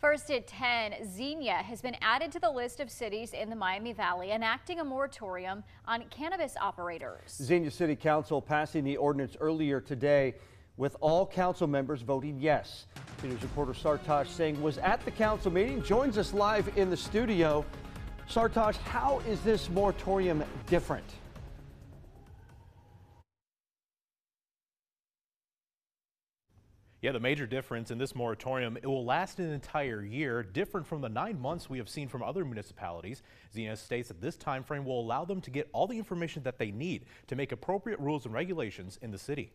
First at 10, Xenia has been added to the list of cities in the Miami Valley enacting a moratorium on cannabis operators. Xenia City Council passing the ordinance earlier today with all council members voting yes. News reporter Sartaj Singh was at the council meeting, joins us live in the studio. Sartaj, how is this moratorium different? Yeah, the major difference in this moratorium, it will last an entire year, different from the 9 months we have seen from other municipalities. Xenia states that this time frame will allow them to get all the information that they need to make appropriate rules and regulations in the city.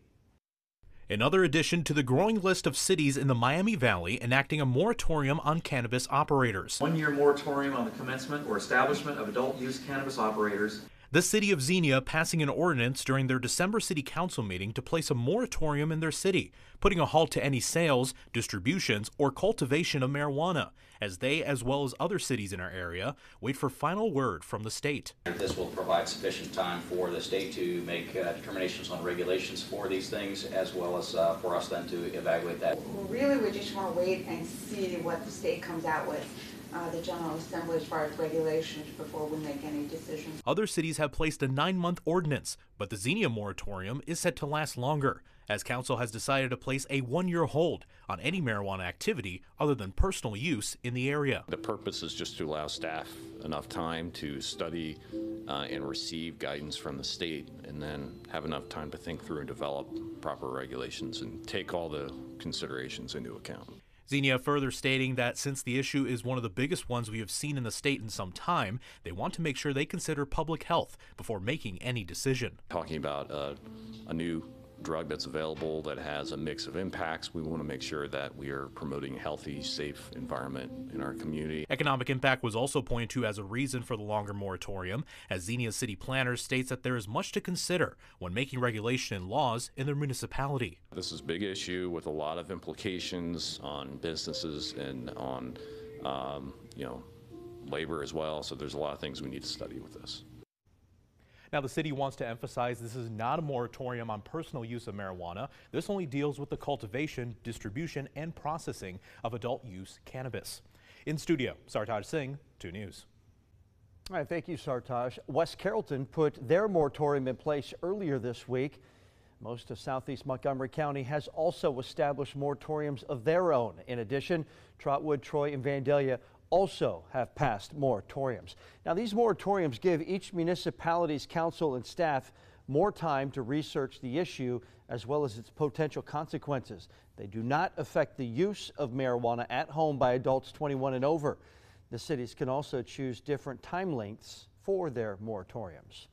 Another addition to the growing list of cities in the Miami Valley enacting a moratorium on cannabis operators. 1-year moratorium on the commencement or establishment of adult use cannabis operators. The city of Xenia passing an ordinance during their December city council meeting to place a moratorium in their city, putting a halt to any sales, distributions, or cultivation of marijuana, as they, as well as other cities in our area, wait for final word from the state. This will provide sufficient time for the state to make determinations on regulations for these things, as well as for us then to evaluate that. Really, we just want to wait and see what the state comes out with. The General Assembly as far as regulations before we make any decisions. Other cities have placed a 9-month ordinance, but the Xenia moratorium is set to last longer, as council has decided to place a 1-year hold on any marijuana activity other than personal use in the area. The purpose is just to allow staff enough time to study and receive guidance from the state, and then have enough time to think through and develop proper regulations and take all the considerations into account. Xenia further stating that since the issue is one of the biggest ones we have seen in the state in some time, they want to make sure they consider public health before making any decision. Talking about a new drug that's available that has a mix of impacts, we want to make sure that we are promoting a healthy, safe environment in our community. Economic impact was also pointed to as a reason for the longer moratorium, as Xenia city planners states that there is much to consider when making regulation and laws in their municipality. This is a big issue with a lot of implications on businesses and on labor as well, so there's a lot of things we need to study with this. Now, the city wants to emphasize this is not a moratorium on personal use of marijuana. This only deals with the cultivation, distribution, and processing of adult use cannabis. In studio, Sartaj Singh, 2 News. All right, thank you, Sartaj. West Carrollton put their moratorium in place earlier this week. Most of southeast Montgomery County has also established moratoriums of their own. In addition, Trotwood, Troy, and Vandalia also have passed moratoriums. Now, these moratoriums give each municipality's council and staff more time to research the issue as well as its potential consequences. They do not affect the use of marijuana at home by adults 21 and over. The cities can also choose different time lengths for their moratoriums.